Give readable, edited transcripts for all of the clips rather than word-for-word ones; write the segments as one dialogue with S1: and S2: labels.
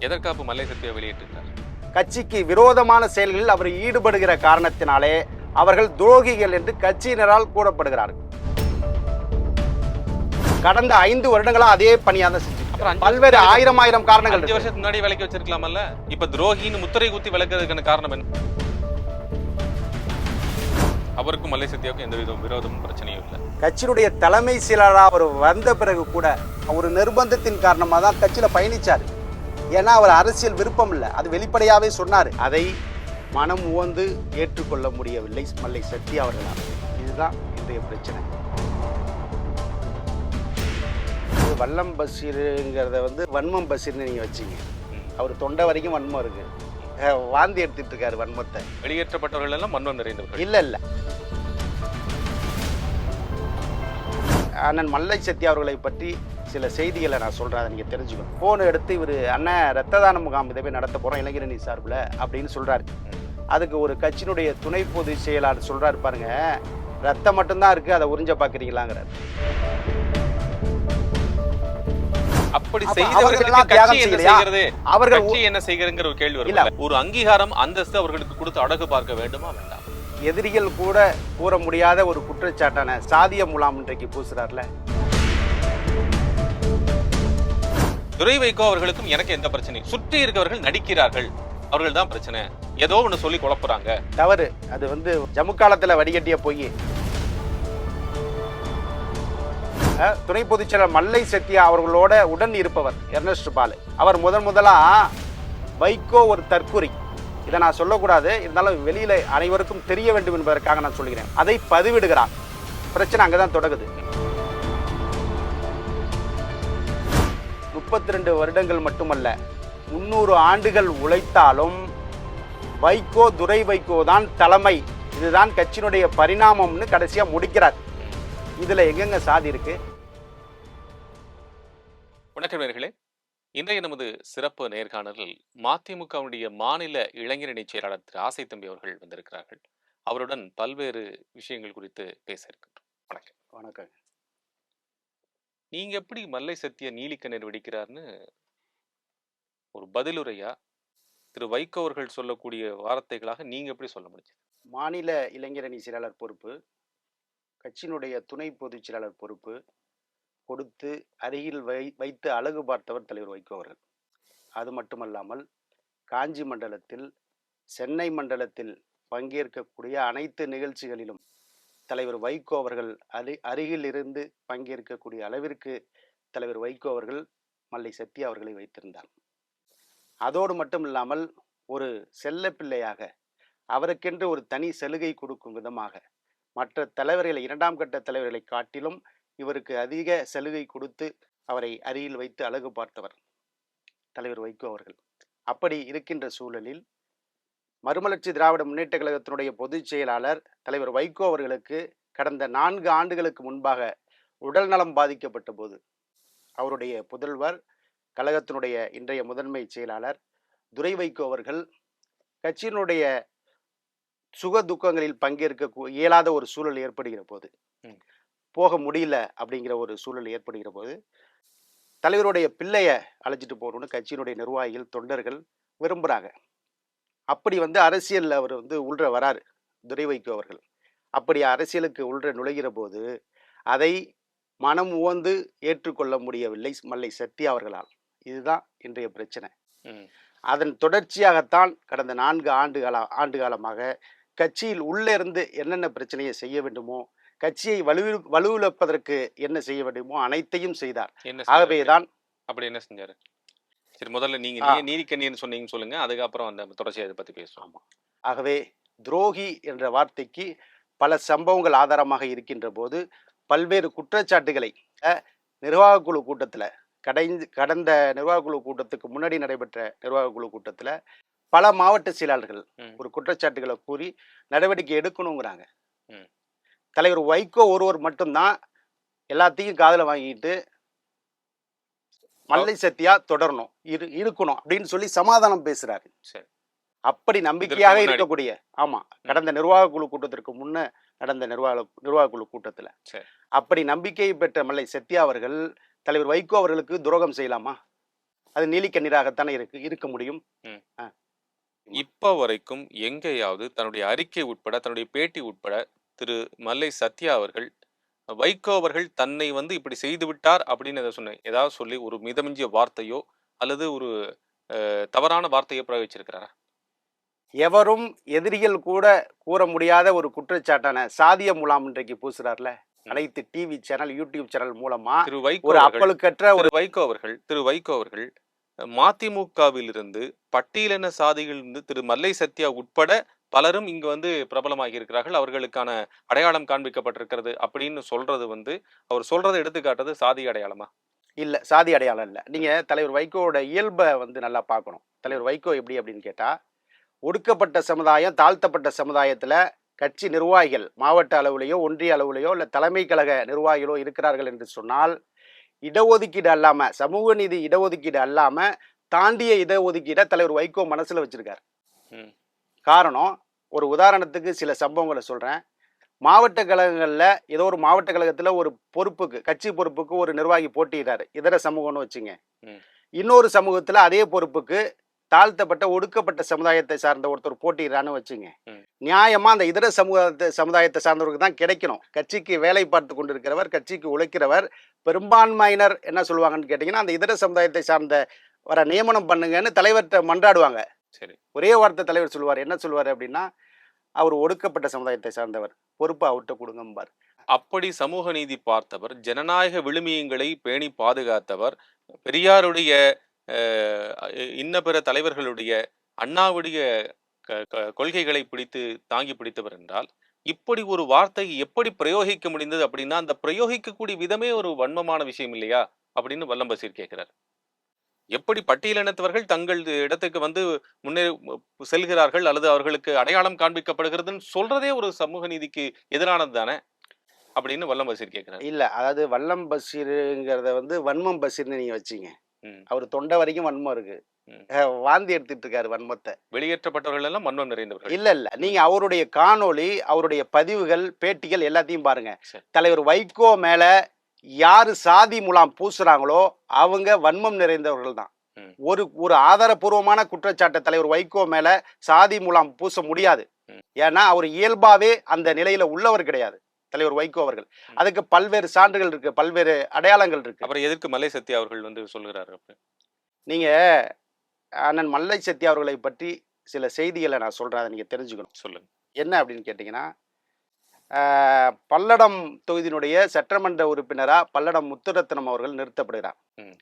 S1: எதற்காக மல்லை சத்யா வெளியிட்டிருக்கார்?
S2: கட்சிக்கு விரோதமான செயல்களில் அவர் ஈடுபடுகிற காரணத்தினாலே அவர்கள் துரோகிகள் என்று கட்சியினரால் கூறப்படுகிறார்கள். கடந்த 5 வருடங்களா அதே பணியாக தான் செஞ்சு பல்வேறு ஆயிரம் காரணங்கள்.
S1: 5 வருஷத்துக்கு முன்னாடி விலக்கி வச்சிருக்கலாமல்ல? இப்ப துரோகின்னு முத்திரை குத்தி விலக்கிறதுக்கான காரணம் என்ன? அவருக்கும் மல்லை சத்யாவுக்கும் எந்த விரோதமும் பிரச்சனையும் இல்லை.
S2: கட்சியினுடைய தலைமை செயலாளராக அவர் வந்த பிறகு கூட ஒரு நிர்பந்தத்தின் காரணமாக தான் கட்சியில பயணிச்சார். ஏன்னா அவர் அரசியல் விருப்பம் இல்லை, அது வெளிப்படையாவே சொன்னார். அதை மனம் உவந்து ஏற்றுக்கொள்ள முடியவில்லை மல்லை சத்யா அவர்களால். இதுதான் இன்றைய பிரச்சனை. வல்லம் பஷீருங்கிறத வன்மம் பஷீர்னு நீங்க வச்சீங்க. அவர் தொண்டை வரைக்கும் வன்மம் இருக்கு, வாந்தி எடுத்துட்டு இருக்காரு வன்மத்தை.
S1: வெளியேற்றப்பட்டவர்கள் எல்லாம் வன்மம் நிறைந்தவர்கள்
S2: இல்ல. அண்ணன் மல்லை சத்யா அவர்களை பற்றி சில செய்திகளை நான் சொல்றேன், அதை நீங்க தெரிஞ்சுக்கணும். போன் எடுத்து இவர் அண்ணன் ரத்த தான முகாம் இதை நடத்த போறோம் இளைஞரணி சார்பில் அப்படின்னு சொல்றாரு. அதுக்கு ஒரு கட்சியினுடைய துணை பொதுச் செயலாளர் சொல்றாரு, பாருங்க ரத்தம் மட்டும்தான் இருக்கு, அதை உறிஞ்ச பாக்குறீங்களாங்கிறார்.
S1: அப்படி செய்தவர்களுக்கு கட்சி என்ன செய்கிறது, அவர்கள் கட்சி என்ன செய்கிறங்கிற ஒரு கேள்வி வரும். ஒரு அங்கீகாரம் அந்தஸ்து அவர்களுக்கு கொடுத்து அடகு பார்க்க வேண்டுமா வேண்டாம்?
S2: எதிரிகள் கூட கூற முடியாத ஒரு குற்றச்சாட்டான சாதிய முலாம் இன்றைக்கு பூசுறாருல.
S1: துரை வைகோ அவர்களுக்கும் எனக்கு எந்த பிரச்சனையும், சுற்றி இருக்கவர்கள் நடிக்கிறார்கள், அவர்கள் தான் பிரச்சனை, ஏதோ ஒண்ணு சொல்லி குழப்புறாங்க.
S2: தவறு. அது ஜம்மு காலத்துல வடிகட்டிய பொய். துணை பொதுச் செயலர் மல்லை சத்யா அவர்களோட உடன் இருப்பவர் எர்னஸ்ட் பாலு. அவர் முதலா வைகோ ஒரு தற்குறி, இதை நான் சொல்லக்கூடாது, இருந்தாலும் வெளியில அனைவருக்கும் தெரிய வேண்டும் என்பதற்காக நான் சொல்கிறேன். அதை பதிவிடுகிறார். பிரச்சனை அங்கதான் தொடங்குது. 32 வருடங்கள் மட்டுமல்ல, 300 ஆண்டுகள் உழைத்தாலும் வைகோ துரை வைகோ தான் தலைமை, இதுதான் கட்சியினுடைய பரிணாமம்னு கடைசியா முடிக்கிறார். இதுல எங்கெங்க சாதி இருக்கு?
S1: வணக்கம் நேயர்களே, இன்றைய நமது சிறப்பு நேர்காணலில் மதிமுகவுடைய மாநில இளைஞரணி செயலாளர் திரு ஆசை தம்பி அவர்கள் வந்திருக்கிறார்கள். அவருடன் பல்வேறு விஷயங்கள் குறித்து பேச இருக்கின்றோம். வணக்கம்.
S2: வணக்கம்.
S1: நீங்க எப்படி மல்லை சத்யா நீலிக்கண்ணீர் வெடிக்கிறார்னு ஒரு பதிலுரையா திரு வைகோ அவர்கள் சொல்லக்கூடிய வார்த்தைகளாக நீங்க எப்படி சொல்ல முடியும்?
S2: மாநில இளைஞரணி செயலாளர் பொறுப்பு, கட்சியினுடைய துணை பொதுச் செயலாளர் பொறுப்பு கொடுத்து அருகில் வைத்து அழகு பார்த்தவர் தலைவர் வைகோ அவர்கள். அது மட்டுமல்லாமல் காஞ்சி மண்டலத்தில், சென்னை மண்டலத்தில் பங்கேற்கக்கூடிய அனைத்து நிகழ்ச்சிகளிலும் தலைவர் வைகோ அவர்கள் அருகில் இருந்து பங்கேற்கக்கூடிய அளவிற்கு தலைவர் வைகோ அவர்கள் மல்லை சத்யா அவர்களை வைத்திருந்தார். அதோடு மட்டும் இல்லாமல் ஒரு செல்ல பிள்ளையாக அவருக்கென்று ஒரு தனி சலுகை கொடுக்கும் விதமாக மற்ற தலைவர்களை, 2ஆம் கட்ட தலைவர்களை காட்டிலும் இவருக்கு அதிக சலுகை கொடுத்து அவரை அருகில் வைத்து அழகு பார்த்தவர் தலைவர் வைகோ அவர்கள். அப்படி இருக்கின்ற சூழலில் மறுமலர்ச்சி திராவிட முன்னேற்ற கழகத்தினுடைய பொதுச் செயலாளர் தலைவர் வைகோ அவர்களுக்கு கடந்த 4 ஆண்டுகளுக்கு முன்பாக உடல் நலம் பாதிக்கப்பட்ட போது அவருடைய புதல்வர், கழகத்தினுடைய இன்றைய முதன்மை செயலாளர் துரை வைகோ அவர்கள் கட்சியினுடைய சுக துக்கங்களில் பங்கேற்க இயலாத ஒரு சூழல் ஏற்படுகிற போது, போக முடியல அப்படிங்கிற ஒரு சூழல் ஏற்படுகிற போது தலைவருடைய பிள்ளைய அழைச்சிட்டு போகணும்னு கட்சியினுடைய நிர்வாகிகள், தொண்டர்கள் விரும்புகிறாங்க. அப்படி அரசியல் அவர் உள்ற வராரு துரை வைகோ அவர்கள். அப்படி அரசியலுக்கு உள்ற நுழைகிற போது அதை மனம் உவந்து ஏற்றுக்கொள்ள முடியவில்லை மல்லை சத்யா அவர்களால். இதுதான் இன்றைய பிரச்சனை. அதன் தொடர்ச்சியாகத்தான் கடந்த 4 ஆண்டு காலமாக கட்சியில் உள்ளே இருந்து என்னென்ன பிரச்சனையை செய்ய வேண்டுமோ, கட்சியை வலுவிழப்பதற்கு என்ன செய்ய வேண்டுமோ அனைத்தையும் செய்தார். ஆகவேதான்.
S1: அப்படி என்ன செஞ்சாரு? சரி, முதல்ல நீங்க நீதிக்கண்ணீர்னு சொன்னீங்கன்னு சொல்லுங்க, அதுக்கப்புறம் அந்த தொடர்ச்சியை அதை பத்தி பேசுவோம்.
S2: ஆகவே துரோகி என்ற வார்த்தைக்கு பல சம்பவங்கள் ஆதாரமாக இருக்கின்ற போது பல்வேறு குற்றச்சாட்டுகளை நிர்வாக குழு கூட்டத்தில், கடந்த நிர்வாக குழு கூட்டத்துக்கு முன்னாடி நடைபெற்ற நிர்வாக குழு கூட்டத்தில் பல மாவட்ட செயலாளர்கள் ஒரு குற்றச்சாட்டுகளை கூறி நடவடிக்கை எடுக்கணுங்கிறாங்க. தலைவர் வைகோ ஒருவர் மட்டும்தான் எல்லாத்தையும் காதுல வாங்கிட்டு மல்லை சத்யா தொடரணும், இருக்கணும் அப்படின்னு சொல்லி சமாதானம் பேசுறாரு. அப்படி நம்பிக்கையாக இருக்கக்கூடிய, ஆமா, கடந்த நிர்வாக குழு கூட்டத்திற்கு முன்ன நடந்த நிர்வாக குழு கூட்டத்துல அப்படி நம்பிக்கை பெற்ற மல்லை சத்யா அவர்கள் தலைவர் வைகோ அவர்களுக்கு துரோகம் செய்யலாமா? அது நீலிக்கண்ணீராகத்தானே இருக்க முடியும்.
S1: ம்.
S2: ஆ.
S1: இப்ப வரைக்கும் எங்கேயாவது தன்னுடைய அறிக்கை உட்பட, தன்னுடைய பேட்டி உட்பட திரு மல்லை சத்யா அவர்கள், வைகோ அவர்கள் தன்னை வந்து இப்படி செய்து விட்டார் அப்படின்னு ஏதாவது சொல்லி ஒரு மிதமிஞ்சிய வார்த்தையோ, அல்லது ஒரு தவறான வார்த்தையோ பிரயோகிச்சிருக்கிறாரா?
S2: எவரும் எதிரிகள் கூட கூற முடியாத ஒரு குற்றச்சாட்டான சாதிய முலாம் இன்றைக்கு பூசுறார்ல.
S1: ம்.
S2: அனைத்து டிவி சேனல், யூடியூப் சேனல் மூலமா
S1: திரு வைகோ
S2: ஒரு
S1: அவர்கள்
S2: அப்பழுக்கற்ற ஒரு
S1: திரு வைகோ அவர்கள் மதிமுகவிலிருந்து பட்டியலின சாதிகளிலிருந்து திரு மல்லை சத்யா உட்பட பலரும் இங்கு வந்து பிரபலமாகி இருக்கிறார்கள். அவர்களுக்கான அடையாளம் காண்பிக்கப்பட்டிருக்கிறது அப்படின்னு சொல்றது வந்து, அவர் சொல்றதை எடுத்துக்காட்டுறது சாதி அடையாளமா?
S2: இல்ல சாதி அடையாளம் இல்ல. நீங்க தலைவர் வைகோவோட இயல்ப வந்து நல்லா பார்க்கணும். தலைவர் வைகோ எப்படி அப்படின்னு கேட்டா, ஒடுக்கப்பட்ட சமுதாயம், தாழ்த்தப்பட்ட சமுதாயத்துல கட்சி நிர்வாகிகள் மாவட்ட அளவிலேயோ, ஒன்றிய அளவிலேயோ, இல்ல தலைமை கழக நிர்வாகிகளோ இருக்கிறார்கள் என்று சொன்னால், இடஒதுக்கீடு அல்லாம, சமூக நீதி இடஒதுக்கீடு அல்லாம, தாண்டிய இடஒதுக்கீட தலைவர் வைகோ மனசுல வச்சிருக்காரு.
S1: ம்.
S2: காரணம், ஒரு உதாரணத்துக்கு சில சம்பவங்கள சொல்றேன். மாவட்ட கழகங்கள்ல ஏதோ ஒரு மாவட்ட கழகத்துல ஒரு பொறுப்புக்கு, கட்சி பொறுப்புக்கு ஒரு நிர்வாகி போட்டியிடுறாரு. இதர சமூகம்னு வச்சுங்க.
S1: ம்.
S2: இன்னொரு சமூகத்துல அதே பொறுப்புக்கு தாழ்த்தப்பட்ட, ஒடுக்கப்பட்ட சமுதாயத்தை சார்ந்த ஒருத்தர் போட்டியிடுறான்னு வச்சுங்க.
S1: ம்.
S2: நியாயமா அந்த இதர சமுதாயத்தை சார்ந்தவருக்கு தான் கிடைக்கணும். கட்சிக்கு வேலை பார்த்து கொண்டிருக்கிறவர், கட்சிக்கு உழைக்கிறவர், பெரும்பான்மையினர் என்ன சொல்லுவாங்கன்னு கேட்டீங்கன்னா, அந்த இதர சமுதாயத்தை சார்ந்த வர நியமனம் பண்ணுங்கன்னு தலைவர்கிட்ட மன்றாடுவாங்க.
S1: சரி.
S2: ஒரே வார்த்தை தலைவர் சொல்லுவார். என்ன சொல்லுவாரு அப்படின்னா, அவர் ஒடுக்கப்பட்ட சமுதாயத்தை சார்ந்தவர். பொறுப்பு அவர்கிட்ட கொடுங்கம்பார்.
S1: அப்படி சமூக நீதி பார்த்தவர், ஜனநாயக விழுமியங்களை பேணி பாதுகாத்தவர், பெரியாருடைய இன்ன பிற தலைவர்களுடைய, அண்ணாவுடைய கொள்கைகளை பிடித்து தாங்கி பிடித்தவர் என்றால், இப்படி ஒரு வார்த்தை எப்படி பிரயோகிக்க முடிந்தது அப்படின்னா, அந்த பிரயோகிக்கக்கூடிய விதமே ஒரு வன்மமான விஷயம் இல்லையா? அப்படின்னு வல்லம் பசீர் கேட்கிறார். எப்படி பட்டியலினத்தவர்கள் தங்கள் இடத்துக்கு வந்து முன்னே செல்கிறார்கள் அல்லது அவர்களுக்கு அடையாளம் காண்பிக்கப்படுகிறதுன்னு சொல்றதே ஒரு சமூக நீதிக்கு எதிரானது தானே அப்படின்னு வல்லம் பசீர் கேட்கிறார்.
S2: இல்ல, அதாவது வல்லம் பஷீருங்கிறத வந்து வன்மம் பஷீர்னு நீங்க வச்சீங்க.
S1: ம்.
S2: அவர் தொண்டை வரைக்கும் வன்மம் இருக்கு.
S1: ம்.
S2: வாந்தி எடுத்துட்டு இருக்காரு வன்மத்தை.
S1: வெளியேற்றப்பட்டவர்கள் எல்லாம் மன்மம் நிறைந்தவர்கள்.
S2: இல்ல இல்ல, நீங்க அவருடைய காணொளி, அவருடைய பதிவுகள், பேட்டிகள் எல்லாத்தையும் பாருங்க.
S1: சரி.
S2: தலைவர் வைகோ மேல யாரு சாதி முலாம் பூசுறாங்களோ அவங்க வன்மம் நிறைந்தவர்கள் தான்.
S1: ம்.
S2: ஒரு ஆதாரபூர்வமான குற்றச்சாட்டை தலைவர் வைகோ மேல சாதி முலாம் பூச முடியாது.
S1: ம்.
S2: ஏன்னா அவர் இயல்பாவே அந்த நிலையில உள்ளவர் கிடையாது தலைவர் வைகோ அவர்கள். அதுக்கு பல்வேறு சான்றுகள் இருக்கு, பல்வேறு அடையாளங்கள் இருக்கு.
S1: அப்புறம் எதற்கு மல்லை சத்யா அவர்கள் வந்து சொல்லுகிறாரு?
S2: நீங்க அண்ணன் மல்லை சத்யா அவர்களை பற்றி சில செய்திகளை நான் சொல்றேன், அதை நீங்க தெரிஞ்சுக்கணும்.
S1: சொல்லுங்க.
S2: என்ன அப்படின்னு கேட்டீங்கன்னா, பல்லடம் தொகுதியினுடைய சட்டமன்ற உறுப்பினரா பல்லடம் முத்துரத்னம் அவர்கள் நிறுத்தப்படுகிறார்.
S1: ம்.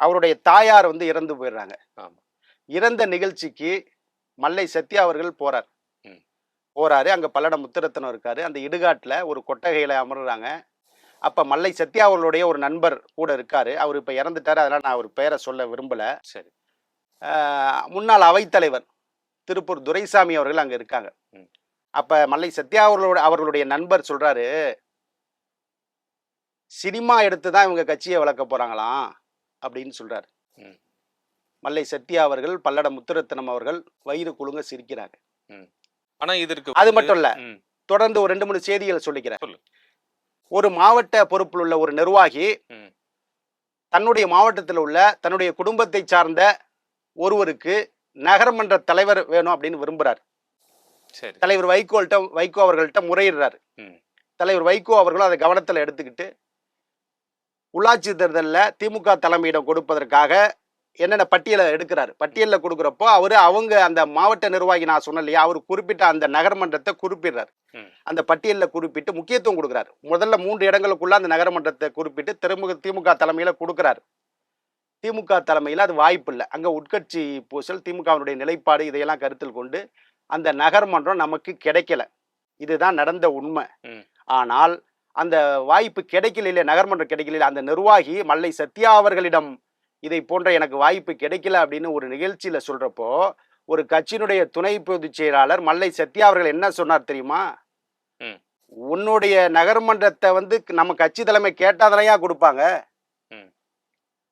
S2: அவருடைய தாயார் வந்து இறந்து போயிடுறாங்க.
S1: ஆமா.
S2: இறந்த நிகழ்ச்சிக்கு மல்லை சத்யா அவர்கள் போறார்.
S1: ம்.
S2: போறாரு. அங்க பல்லடம் முத்துரத்னம் இருக்காரு. அந்த இடுகாட்டுல ஒரு கொட்டகையில அமர்றாங்க. அப்ப மல்லை சத்யா அவர்களுடைய ஒரு நண்பர் கூட இருக்காரு. அவர் இப்ப இறந்துட்டாரு, அதனால நான் அவர் பெயரை சொல்ல விரும்பல.
S1: சரி.
S2: முன்னாள் அவைத்தலைவர் திருப்பூர் துரைசாமி அவர்கள் அங்க இருக்காங்க.
S1: ம்.
S2: அப்ப மல்லை சத்யா அவர்களுடைய நண்பர் சொல்றாரு, சினிமா எடுத்து தான் இவங்க கட்சியை வளர்க்க போறாங்களாம் அப்படின்னு சொல்றாரு.
S1: ம்.
S2: மல்லை சத்யா அவர்கள், பல்லடம் முத்துரத்னம் அவர்கள் வயிறு குலுங்க சிரிக்கிறாங்க.
S1: ஆனா இதற்கு
S2: அது மட்டும் இல்ல,
S1: ம்.
S2: தொடர்ந்து ஒரு 2, 3 செய்திகள் சொல்லிக்கிறேன்.
S1: சொல்லு.
S2: ஒரு மாவட்ட பொறுப்பில் உள்ள ஒரு நிர்வாகி
S1: ம்.
S2: தன்னுடைய மாவட்டத்தில் உள்ள தன்னுடைய குடும்பத்தை சார்ந்த ஒருவருக்கு நகரமன்ற தலைவர் வேணும் அப்படின்னு விரும்புறார்.
S1: சரி.
S2: தலைவர் வைகோ அவர்கள்ட்ட முறையிடுறாரு.
S1: ம். தலைவர்
S2: வைகோ அவர்களும் அதை கவனத்தில் எடுத்துக்கிட்டு உள்ளாட்சி தேர்தலில் திமுக தலைமையிடம் கொடுப்பதற்காக என்னென்ன பட்டியலை எடுக்கிறாரு. பட்டியலில் கொடுக்குறப்போ அவங்க அந்த மாவட்ட நிர்வாகி நான் சொன்னேன் இல்லையா, அவர் குறிப்பிட்ட அந்த நகரமன்றத்தை குறிப்பிடுறாரு.
S1: ம்.
S2: அந்த பட்டியலில் குறிப்பிட்டு முக்கியத்துவம் கொடுக்குறாரு. முதல்ல 3 இடங்களுக்குள்ள அந்த நகரமன்றத்தை குறிப்பிட்டு திமுக தலைமையில கொடுக்குறாரு. திமுக தலைமையில் அது வாய்ப்பு இல்லை. அங்கே உட்கட்சி பூசல், திமுகவினுடைய நிலைப்பாடு இதையெல்லாம் கருத்தில் கொண்டு அந்த நகர்மன்றம் நமக்கு கிடைக்கல. இதுதான் நடந்த உண்மை.
S1: ம்.
S2: ஆனால் அந்த வாய்ப்பு கிடைக்கல, நகர்மன்றம் கிடைக்கல. அந்த நிர்வாகி மல்லை சத்யா அவர்களிடம் இதை போன்ற எனக்கு வாய்ப்பு கிடைக்கல அப்படின்னு ஒரு நிகழ்ச்சியில சொல்றப்போ, ஒரு கட்சியினுடைய துணை பொதுச் செயலாளர் மல்லை சத்யா அவர்கள் என்ன சொன்னார் தெரியுமா?
S1: ம்.
S2: உன்னுடைய நகர்மன்றத்தை வந்து நம்ம கட்சி தலைமை கேட்டாதனையா கொடுப்பாங்க.
S1: ம்.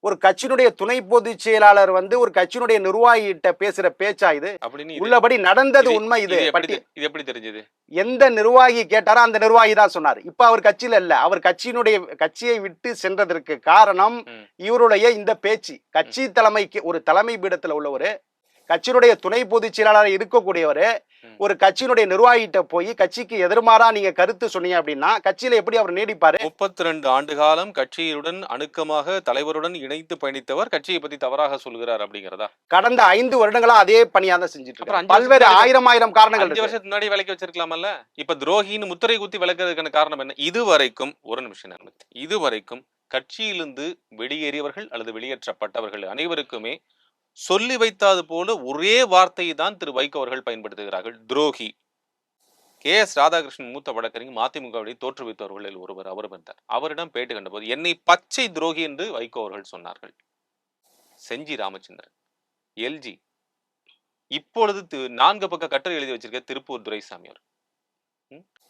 S2: ஒரு கட்சியினுடைய துணை பொதுச் செயலாளர் வந்து ஒரு கட்சியினுடைய நிர்வாகிகிட்ட பேசுற பேச்சா இது?
S1: அப்படின்னு
S2: உள்ளபடி நடந்தது
S1: இது
S2: உண்மை. இது
S1: இது எப்படி தெரிஞ்சது?
S2: எந்த நிர்வாகி கேட்டாரோ அந்த நிர்வாகி தான் சொன்னார். இப்ப அவர் கட்சியில இல்ல. அவர் கட்சியை விட்டு சென்றதற்கு காரணம் இவருடைய இந்த பேச்சு. கட்சி தலைமைக்கு ஒரு தலைமை பீடத்துல உள்ளவர், கட்சியினுடைய துணை பொதுச் செயலாளர் இருக்கக்கூடியவர் ஒரு கட்சியினுடைய நிர்வாகிகிட்ட போய் கட்சிக்கு எதிர்மாறா நீங்க கருத்து சொன்னீங்க அப்படின்னா கட்சியில எப்படி அவர் நீடிப்பாரு?
S1: 32 ஆண்டு காலம் கட்சியுடன் அணுக்கமாக தலைவருடன் இணைத்து பயணித்தவர் கட்சியை பத்தி தவறாக சொல்கிறார் அப்படிங்கிறதா?
S2: கடந்த 5 வருடங்களா அதே பணியா தான் செஞ்சுட்டு
S1: அப்புறம்
S2: இருக்காரு. பல்வேறு ஆயிரம் காரணங்கள்
S1: 5
S2: இருக்கு.
S1: வருஷத்துக்கு முன்னாடி விலைக்கு வச்சிருக்கலாமல்ல. இப்ப துரோகின்னு முத்திரை குத்தி விளக்குறதுக்கான காரணம் என்ன? இதுவரைக்கும் ஒரு நிமிஷம் நேரம். இதுவரைக்கும் கட்சியிலிருந்து வெளியேறியவர்கள் அல்லது வெளியேற்றப்பட்டவர்கள் அனைவருக்குமே சொல்லி வைத்தாது போல ஒரே வார்த்தையை தான் திரு வைகோ அவர்கள் பயன்படுத்துகிறார்கள், துரோகி. கே.எஸ். ராதாகிருஷ்ணன் மூத்த வழக்கறிஞர் மதிமுகவை தோற்றுவித்தவர்களில் ஒருவர் அவர் வந்தார். அவரிடம் பேட்டி கண்டபோது என்னை பச்சை துரோகி என்று வைகோ அவர்கள் சொன்னார்கள். செஞ்சி ராமச்சந்திரன், எல்ஜி, இப்பொழுது 4 பக்க கட்டுரை எழுதி வச்சிருக்க திருப்பூர் துரைசாமி அவர்,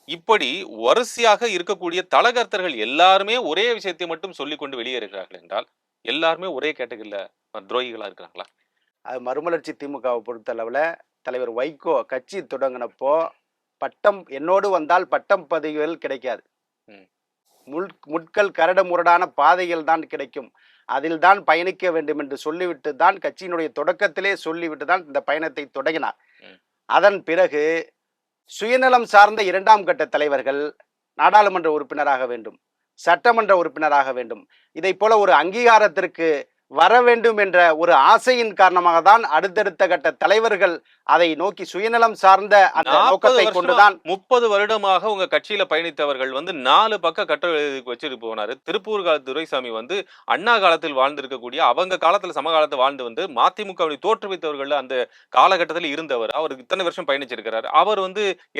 S1: இப்படி வரிசையாக இருக்கக்கூடிய தலகர்த்தர்கள் எல்லாருமே ஒரே விஷயத்தை மட்டும் சொல்லிக் கொண்டு வெளியேறுகிறார்கள் என்றால் எல்லாருமே ஒரே கேட்டகரியில துரோகிகளா இருக்கிறாங்களா?
S2: அது மறுமலர்ச்சி திமுகவை பொறுத்தளவுல தலைவர் வைகோ கட்சி தொடங்கினப்போ பட்டம் என்னோடு வந்தால் பட்டம் பதவிகள் கிடைக்காது, முட்கள் கரடு முரடான பாதைகள் தான் கிடைக்கும், அதில் தான் பயணிக்க வேண்டும் என்று சொல்லிவிட்டு தான் கட்சியினுடைய தொடக்கத்திலே சொல்லிவிட்டு தான் இந்த பயணத்தை தொடங்கினார். அதன் பிறகு சுயநலம் சார்ந்த 2ஆம் கட்ட தலைவர்கள் நாடாளுமன்ற உறுப்பினராக வேண்டும், சட்டமன்ற உறுப்பினராக வேண்டும், இதை போல ஒரு அங்கீகாரத்திற்கு வர வேண்டும் என்ற ஒரு ஆசையின் காரணமாக தான் அடுத்தடுத்த கட்ட தலைவர்கள் அதை நோக்கி சுயநலம் சார்ந்த அந்த நோக்கத்தை கொண்டுதான்
S1: 30 வருடமாக உங்க கட்சியில பயணித்தவர்கள் 4 பக்க கட்டுரை வச்சுட்டு போனாரு. திருப்பூர் துரைசாமி அண்ணா காலத்தில் வாழ்ந்திருக்கக்கூடிய அவங்க காலத்துல சமகாலத்தில் வாழ்ந்து மதிமுகவை தோற்றுவித்தவர்கள் அந்த காலகட்டத்தில் இருந்தவர். அவர் இத்தனை வருஷம் பயணிச்சிருக்கிறாரு. அவர்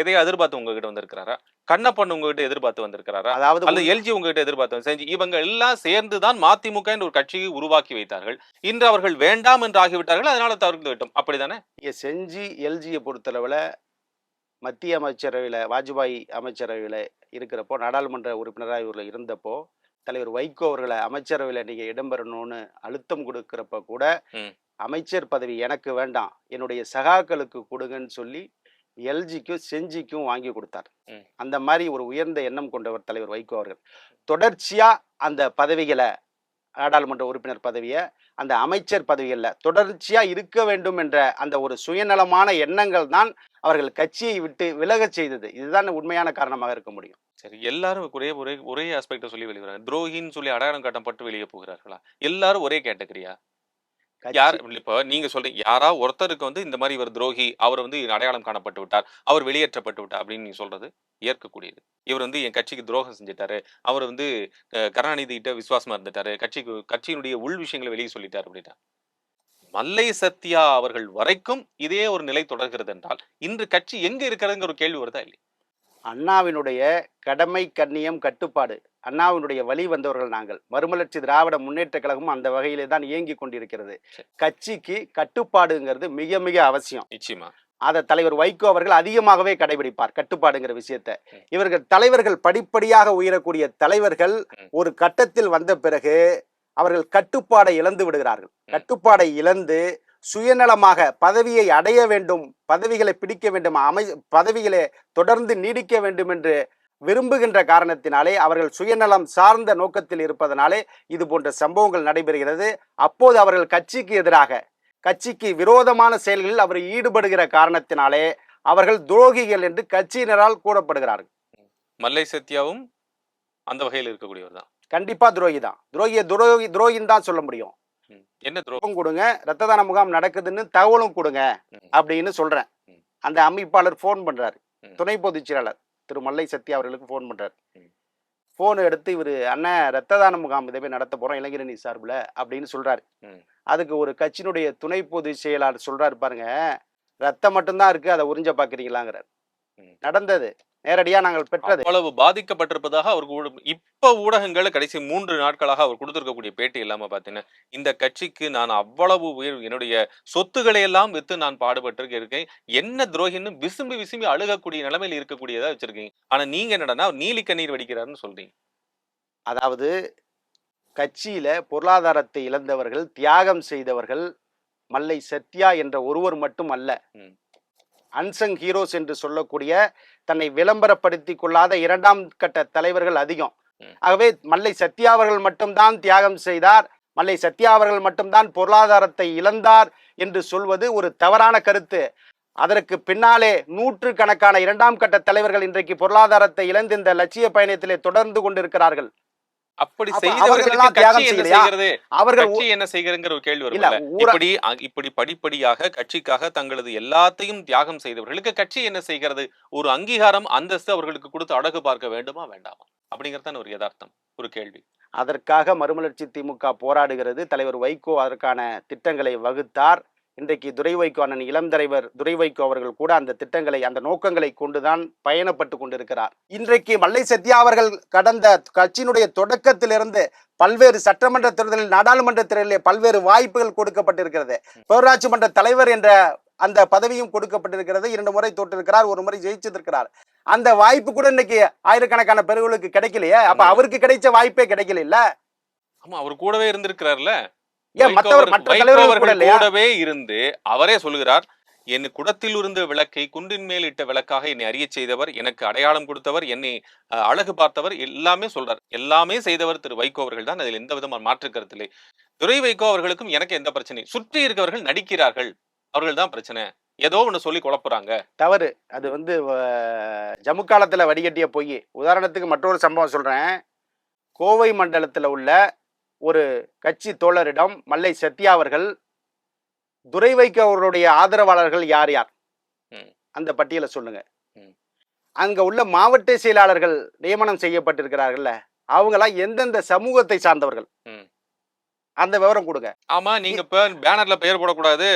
S1: எதையா எதிர்பார்த்து உங்ககிட்ட வந்திருக்கிறாரா? கண்ணப்பன் உங்ககிட்ட எதிர்பார்த்து வந்திருக்கிறாரா? அல்லது எல்ஜி உங்ககிட்ட எதிர்பார்த்து செஞ்சு இவங்க எல்லாம் சேர்ந்துதான் மதிமுக என்ற ஒரு கட்சியை உருவாக்கி வைத்தார்கள். இன்று அவர்கள் வேண்டாம் என்று ஆகிவிட்டார்கள், அதனால தவிர்த்து விட்டோம். அப்படித்தானே?
S2: செஞ்சி எல்ஜியை பொறுத்தளவுல மத்திய அமைச்சரவையில வாஜ்பாய் அமைச்சரவையில இருக்கிறப்போ நாடாளுமன்ற உறுப்பினராக இவர்கள் இருந்தப்போ தலைவர் வைகோ அவர்களை அமைச்சரவையில நீங்க இடம்பெறணும்னு அழுத்தம் கொடுக்கிறப்ப கூட அமைச்சர் பதவி எனக்கு வேண்டாம், என்னுடைய சகாக்களுக்கு கொடுங்கன்னு சொல்லி எல்ஜிக்கும் செஞ்சிக்கும் வாங்கி கொடுத்தார். அந்த மாதிரி ஒரு உயர்ந்த எண்ணம் கொண்டவர் தலைவர் வைகோ அவர்கள். தொடர்ச்சியா அந்த பதவிகளை, நாடாளுமன்ற உறுப்பினர் பதவியை, அந்த அமைச்சர் பதவிகளில் தொடர்ச்சியா இருக்க வேண்டும் என்ற அந்த ஒரு சுயநலமான எண்ணங்கள் தான் அவர்கள் கட்சியை விட்டு விலகச் செய்தது. இதுதான் உண்மையான காரணமாக இருக்க முடியும்.
S1: சரி, எல்லாரும் ஒரே ஆஸ்பெக்ட சொல்லி வெளியே துரோகின்னு சொல்லி அடையாளம் காட்டப்பட்டு வெளியே போகிறார்களா? எல்லாரும் ஒரே கேட்டகரியா? யார் இப்ப நீங்க சொல்றீங்க யாரா ஒருத்தருக்கு இந்த மாதிரி இவர் துரோகி, அவர் அடையாளம் காணப்பட்டு விட்டார், அவர் வெளியேற்றப்பட்டு விட்டார் அப்படின்னு நீங்க சொல்றது ஏற்கக்கூடியது. இவர் என் கட்சிக்கு துரோகம் செஞ்சிட்டாரு, அவர் கருணாநிதி கிட்ட விசுவாசமா இருந்துட்டாரு, கட்சியினுடைய உள் விஷயங்களை வெளியே சொல்லிட்டாரு அப்படின்னா மல்லை சத்யா அவர்கள் வரைக்கும் இதே ஒரு நிலை தொடர்கிறது என்றால் இன்று கட்சி எங்க இருக்கிறதுங்கிற ஒரு கேள்வி வருதா இல்லை?
S2: அண்ணாவினுடைய கடமை, கண்ணியம், கட்டுப்பாடு, அண்ணாவினுடைய வழி வந்தவர்கள் நாங்கள். மறுமலர்ச்சி திராவிட முன்னேற்ற கழகமும் அந்த வகையிலே தான் இயங்கி கொண்டிருக்கிறது. கட்சிக்கு கட்டுப்பாடுங்கிறது மிக மிக அவசியம்.
S1: நிச்சயமா
S2: அதை தலைவர் வைகோ அவர்கள் அதிகமாகவே கடைபிடிப்பார், கட்டுப்பாடுங்கிற விஷயத்தை. இவர்கள் தலைவர்கள் படிப்படியாக உயரக்கூடிய தலைவர்கள் ஒரு கட்டத்தில் வந்த பிறகு அவர்கள் கட்டுப்பாடை இழந்து விடுகிறார்கள். கட்டுப்பாடை இழந்து சுயநலமாக பதவியை அடைய வேண்டும், பதவிகளை பிடிக்க வேண்டும், பதவிகளை தொடர்ந்து நீடிக்க வேண்டும் என்று விரும்புகின்ற காரணத்தினாலே அவர்கள் சுயநலம் சார்ந்த நோக்கத்தில் இருப்பதனாலே இது போன்ற சம்பவங்கள் நடைபெறுகிறது. அப்போது அவர்கள் கட்சிக்கு எதிராக, கட்சிக்கு விரோதமான செயல்களில் அவர் ஈடுபடுகிற காரணத்தினாலே அவர்கள் துரோகிகள் என்று கட்சியினரால் கூறப்படுகிறார்கள்.
S1: மல்லை சத்யாவும் அந்த வகையில் இருக்கக்கூடியவர் தான்.
S2: கண்டிப்பா துரோகி தான். துரோகின்னு தான் சொல்ல முடியும்.
S1: என்ன துரோகம்?
S2: கொடுங்க, ரத்த தான முகாம் நடக்குதுன்னு தகவலும் கொடுங்க அப்படின்னு சொல்றேன். அந்த அமைப்பாளர் போன் பண்றாரு, துணை பொதுச் செயலாளர் திரு மல்லை சத்யா அவர்களுக்கு போன் பண்றாரு. போன் எடுத்து இவரு அண்ணன் ரத்த தான முகாம் இதை நடத்த போறோம் இளைஞரணி சார்பில் அப்படின்னு சொல்றாரு. அதுக்கு ஒரு கட்சியினுடைய துணை பொதுச் செயலாளர் சொல்றாரு, பாருங்க ரத்தம் மட்டும்தான் இருக்கு, அதை உறிஞ்ச பாக்குறீங்களாங்கிறார். நடந்தது நேரடியா நாங்கள் பெற்றது.
S1: அவ்வளவு பாதிக்கப்பட்டிருப்பதாக அவருக்கு இப்ப ஊடகங்கள் கடைசி 3 நாட்களாக அவர் கொடுத்திருக்கக்கூடிய பேட்டி இல்லாம பாத்தீங்கன்னா, இந்த கட்சிக்கு நான் அவ்வளவு என்னுடைய சொத்துக்களை எல்லாம் வித்து நான் பாடுபட்டு இருக்கேன், என்ன துரோகின்னு விசும்பி விசும்பி அழுகக்கூடிய நிலைமையில் இருக்கக்கூடியதா வச்சிருக்கீங்க. ஆனா நீங்க என்னடா நீலி கண்ணீர் வடிக்கிறாருன்னு சொல்றீங்க.
S2: அதாவது கட்சியில பொருளாதாரத்தை இழந்தவர்கள், தியாகம் செய்தவர்கள் மல்லை சத்யா என்ற ஒருவர் மட்டும் அல்ல.
S1: ம்.
S2: அன்சங் ஹீரோஸ் என்று சொல்லக்கூடிய தன்னை விளம்பரப்படுத்திக் கொள்ளாத 2ஆம் கட்ட தலைவர்கள் அதிகம். ஆகவே மல்லை சத்யா அவர்கள் மட்டும்தான் தியாகம் செய்தார், மல்லை சத்யா அவர்கள் மட்டும்தான் பொருளாதாரத்தை இழந்தார் என்று சொல்வது ஒரு தவறான கருத்து. அதற்கு பின்னாலே நூற்றுக்கணக்கான 2ஆம் கட்ட தலைவர்கள் இன்றைக்கு பொருளாதாரத்தை இழந்து இந்த லட்சிய பயணத்திலே தொடர்ந்து கொண்டிருக்கிறார்கள்.
S1: அப்படி
S2: அப்ப
S1: செய்தவர்களுக்கு
S2: அவர்களெல்லாம்
S1: கட்சி
S2: தியாகம்
S1: என்ன
S2: செய்யலையா?
S1: செய்கிறது?
S2: அவர்கள்
S1: கட்சி என்ன செய்கிறங்கிற ஒரு கேள்வி
S2: இல்ல
S1: வரும்ல. இப்படி படிப்படியாக கட்சிக்காக தங்களது எல்லாத்தையும் தியாகம் செய்தவர்களுக்கு கட்சி என்ன செய்கிறது? ஒரு அங்கீகாரம், அந்தஸ்து அவர்களுக்கு கொடுத்து அழகு பார்க்க வேண்டுமா வேண்டாமா? அப்படிங்கிறது தான் ஒரு யதார்த்தம், ஒரு கேள்வி.
S2: அதற்காக மறுமலர்ச்சி திமுக போராடுகிறது. தலைவர் வைகோ அதற்கான திட்டங்களை வகுத்தார். இன்றைக்கு துரை வைகோ அண்ணன் இளம் தலைவர் துரை வைகோ அவர்கள் கூட அந்த திட்டங்களை, அந்த நோக்கங்களை கொண்டுதான் பயணப்பட்டு கொண்டிருக்கிறார். இன்றைக்கு மல்லை சத்யா அவர்கள் கடந்த கட்சியினுடைய தொடக்கத்திலிருந்து பல்வேறு சட்டமன்ற தேர்தலில், நாடாளுமன்ற தேர்தலில் பல்வேறு வாய்ப்புகள் கொடுக்கப்பட்டிருக்கிறது. பேரூராட்சி மன்ற தலைவர் என்ற அந்த பதவியும் கொடுக்கப்பட்டிருக்கிறது. 2 முறை தோற்றிருக்கிறார், 1 முறை ஜெயிச்சிருக்கிறார். அந்த வாய்ப்பு கூட இன்னைக்கு ஆயிரக்கணக்கான பேர்களுக்கு கிடைக்கலையே. அப்ப அவருக்கு கிடைச்ச வாய்ப்பே கிடைக்கல இல்ல.
S1: ஆமா, அவர் கூடவே இருந்திருக்கிறார்ல.
S2: ஏன் மற்ற தலைவர்கள் கூட இல்லையா?
S1: கூடவே இருந்து அவரே சொல்லுகிறார், என் குடத்தில் இருந்த விளக்கை குன்றின் மேல் இட்ட விளக்காக என்னை அறிய செய்தவர், எனக்கு அடையாளம் கொடுத்தவர், என்னை அழகு பார்த்தவர், எல்லாமே சொல்றார். எல்லாமே செய்தவர் திரு வைகோ அவர்கள் தான். அதில் எந்த விதமான மாற்று கருத்தில்லை. துரை வைகோ அவர்களுக்கும் எனக்கு எந்த பிரச்சனை? சுற்றி இருக்கவர்கள் நடிக்கிறார்கள், அவர்கள் தான் பிரச்சனை. ஏதோ ஒண்ணு சொல்லி குழப்புறாங்க.
S2: தவறு. அது ஜம்மு காலத்துல வடிகட்டிய பொய். உதாரணத்துக்கு மற்றொரு சம்பவம் சொல்றேன். கோவை மண்டலத்துல உள்ள ஒரு கட்சி தோழரிடம் மல்லை சத்யா அவர்கள், துரை வைகோ அவர்களுடைய ஆதரவாளர்கள் யார் யார், அந்த பட்டியலை சொல்லுங்க. அங்க உள்ள மாவட்ட செயலாளர்கள் நியமனம் செய்யப்பட்டிருக்கிறார்கள்ல, அவங்களாம் எந்தெந்த சமூகத்தை சார்ந்தவர்கள், அந்த விவரம் கொடுங்க.
S1: ஆமா, நீங்க பேனர்ல பெயர் போடக்கூடாது,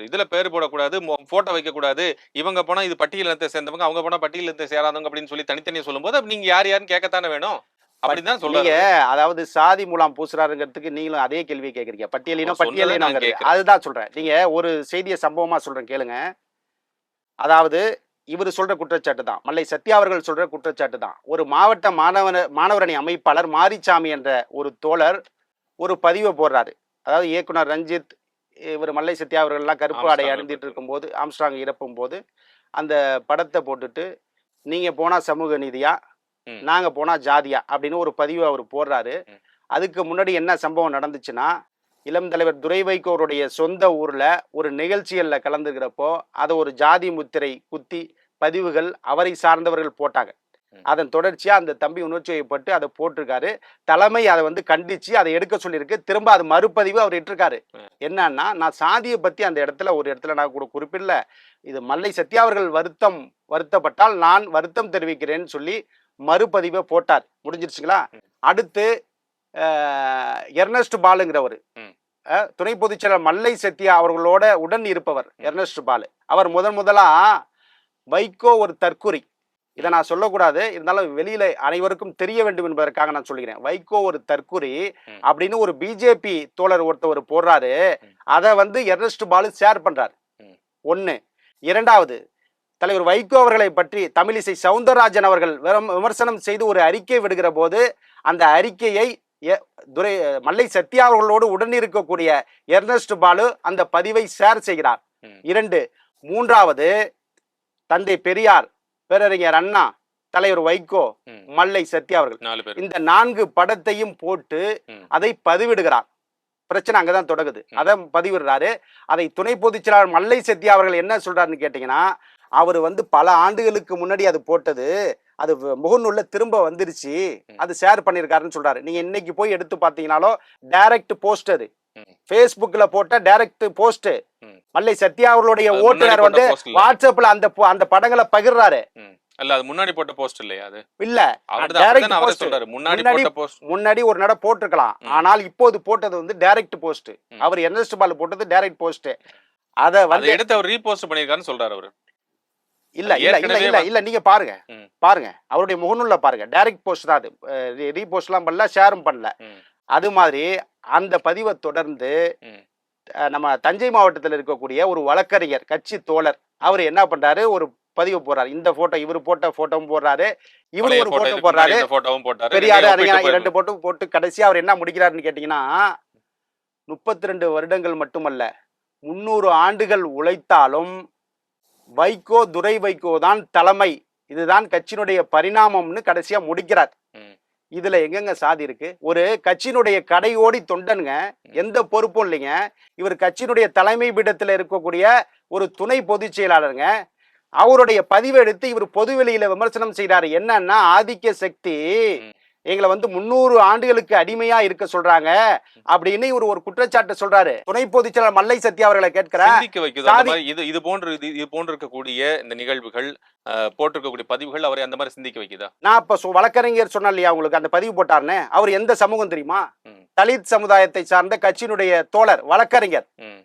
S1: இதுல பேர் போடக்கூடாது, போட்டோ வைக்க கூடாது, இவங்க போனா இது பட்டியலத்தை சேர்ந்தவங்க, அவங்க போனா பட்டியலத்தை சேராதவங்க அப்படின்னு சொல்லி தனித்தனியா சொல்லும் போது நீங்க யார் யாருன்னு கேட்கத்தானே வேணும். அப்படிதான் சொல்லுங்க.
S2: அதாவது சாதி மூலம் பூசுறாருங்கிறதுக்கு நீங்களும் அதே கேள்வியை கேக்குறீங்க. பட்டியலினம் அதுதான் சொல்றேன். நீங்க ஒரு செய்தியை சம்பவமா சொல்றேன் கேளுங்க. அதாவது இவர் சொல்ற குற்றச்சாட்டு தான், மல்லை சத்யா அவர்கள் சொல்ற குற்றச்சாட்டு தான். ஒரு மாவட்ட மாணவரணி அமைப்பாளர் மாரிசாமி என்ற ஒரு தோழர் ஒரு பதிவை போடுறாரு. அதாவது இயக்குனர் ரஞ்சித், இவர் மல்லை சத்யா அவர்கள்லாம் கருப்பு ஆடை அணிந்துட்டு இருக்கும்போது, ஆம்ஸ்ட்ராங் இறப்பும் போது அந்த படத்தை போட்டுட்டு, நீங்க போனா சமூக நீதியா, நாங்க போனா ஜாதியா அப்படின்னு ஒரு பதிவு அவர் போடுறாரு. அதுக்கு முன்னாடி என்ன சம்பவம் நடந்துச்சுன்னா, இளம் தலைவர் துரை வைகோருடைய சொந்த ஊர்ல ஒரு நிகழ்ச்சிகள்ல கலந்துக்கிறப்போ அதை ஒரு ஜாதி முத்திரை குத்தி பதிவுகள் அவரை சார்ந்தவர்கள் போட்டாங்க. அதன் தொடர்ச்சியா அந்த தம்பி உணர்ச்சி வயப்பட்டு அதை போட்டிருக்காரு. தலைமை அதை கண்டிச்சு அதை எடுக்க சொல்லியிருக்கு. திரும்ப அது மறுபதிவு அவர் இட்டிருக்காரு. என்னன்னா, நான் சாதியை பத்தி அந்த ஒரு இடத்துல நான் கூட குறிப்பிடல, இது மல்லை சத்யா அவர்கள் வருத்தப்பட்டால் நான் வருத்தம் தெரிவிக்கிறேன்னு சொல்லி மறுபதிவை போட்டார். முடிஞ்சிருச்சுங்களா? அடுத்து எர்னஸ்ட் பாலுங்கிறவர், துணை பொதுச் செயலாளர் மல்லை சத்யா அவர்களோட உடன் இருப்பவர் எர்னஸ்ட் பாலு. அவர் முதலா வைகோ ஒரு தற்குறி, இதை நான் சொல்லக்கூடாது, இருந்தாலும் வெளியில அனைவருக்கும் தெரிய வேண்டும் என்பதற்காக நான் சொல்கிறேன். வைகோ ஒரு தற்குறி அப்படின்னு ஒரு பிஜேபி தோழர் ஒருத்தவர் போடுறாரு. அதை எர்னஸ்ட் பாலு ஷேர் பண்றாரு. ஒண்ணு. இரண்டாவது, தலைவர் வைகோ அவர்களை பற்றி தமிழிசை சவுந்தரராஜன் அவர்கள் விமர்சனம் செய்து ஒரு அறிக்கை விடுகிற போது அந்த அறிக்கையை மல்லை சத்யா அவர்களோடு உடன் இருக்கக்கூடிய எர்னஸ்ட் பாலு அந்த பதிவை ஷேர் செய்கிறார். 2. மூன்றாவது, தந்தை பெரியார், பேரறிஞர் அண்ணா, தலைவர் வைகோ, மல்லை சத்யா அவர்கள், இந்த 4 படத்தையும் போட்டு அதை பதிவிடுகிறார். பிரச்சனை அங்கதான் தொடங்குது. அதை பதிவிடுறாரு. அதை துணை பொதுச் செயலாளர் மல்லை சத்யா அவர்கள் என்ன சொல்றாருன்னு கேட்டீங்கன்னா, அவர் பல ஆண்டுகளுக்கு முன்னாடி அது போட்டது, அது முகநூல்ல திரும்ப வந்துருச்சு, அது ஷேர் பண்ணிருக்காருன்னு சொல்றாரு. நீங்க இன்னைக்கு போய் எடுத்து பாத்தீங்கன்னாலும் டைரக்ட் போஸ்ட், அது பேஸ்புக்ல போட்ட டைரக்ட் போஸ்ட். மல்லை சத்யா அவர்களுடைய ஓட்டுநர் வாட்ஸ்அப்ல அந்த படங்களை பகிர்றாரு.
S1: அல்ல, அது முன்னாடி போட்ட போஸ்ட் இல்லையா? அது இல்ல,
S2: முன்னாடி ஒரு நட போட்டிருக்கலாம். ஆனால் இப்போது போட்டது டைரக்ட் போஸ்ட். அவர் எர்னஸ்ட் பாலு போட்டது டைரக்ட் போஸ்ட். அதை
S1: எடுத்து அவர் ரீபோஸ்ட் பண்ணிருக்காருன்னு சொல்றாரு அவரு.
S2: இல்ல இல்ல இல்ல இல்ல இல்ல நீங்க பாருங்க அவருடைய முகநூல்ல பாருங்க, டைரக்ட் போஸ்ட் தான் அது. ரீபோஸ்ட்லாம் பண்ணல, ஷேரும் பண்ணல. அது மாதிரி அந்த பதிவை தொடர்ந்து நம்ம தஞ்சை மாவட்டத்தில் இருக்கக்கூடிய ஒரு வழக்கறிஞர் கட்சி தோழர் அவர் என்ன பண்றாரு, ஒரு பதிவு போடுறாரு. இந்த போட்டோ இவர் போட்ட போட்டோவும் போடுறாரு, இவரு
S1: பழைய
S2: ஒரு
S1: போட்டோ,
S2: போட்டோ
S1: இதுக்கு முன்னாடி
S2: போடுறாரு.
S1: இந்த போட்டோவும் போட்டாரு.
S2: பெரியாரு
S1: 2யும் ஒப்பிட்டு
S2: அறிஞர் 2 போட்டோ போட்டு கடைசியா அவர் என்ன முடிக்கிறாருன்னு கேட்டீங்கன்னா, 32 வருடங்கள் மட்டுமல்ல, 300 ஆண்டுகள் உழைத்தாலும் வைகோ, துரை வைகோ தான் தலைமை. இதுதான் கட்சியினுடைய பரிணாமம்னு கடைசியா முடிக்கிறார்.
S1: ம்.
S2: இதுல எங்கங்க சாதி இருக்கு? ஒரு கட்சியினுடைய கடையோடி தொண்டனுங்க, எந்த பொறுப்பும் இல்லைங்க. இவர் கட்சியினுடைய தலைமை பீடத்துல இருக்கக்கூடிய ஒரு துணை பொதுச் செயலாளருங்க. அவருடைய பதிவை எடுத்து இவர் பொதுவெளியில விமர்சனம் செய்றாரு. என்னன்னா, ஆதிக்க சக்தி
S1: ம்.
S2: எங்களை வந்து 300 ஆண்டுகளுக்கு அடிமையா இருக்க சொல்றாங்க அப்படின்னு இவர் ஒரு குற்றச்சாட்டு சொல்றாரு. துணை பொதுச் செயலாளர் மல்லை சத்யா அவர்களை கேட்கிறார்.
S1: சிந்திக்க வைக்குது. அந்த மாதிரி இது போன்று இருக்கக்கூடிய இந்த நிகழ்வுகள், போட்டிருக்கக்கூடிய பதிவுகள் அவரை அந்த மாதிரி சிந்திக்க வைக்குதா?
S2: நான் இப்ப வழக்கறிஞர் சொன்னேன் இல்லையா உங்களுக்கு, அந்த பதிவு போட்டாருன்னு. அவர் எந்த சமூகம் தெரியுமா?
S1: ம்.
S2: தலித் சமுதாயத்தை சார்ந்த கட்சியினுடைய தோழர், வழக்கறிஞர்.
S1: ம்.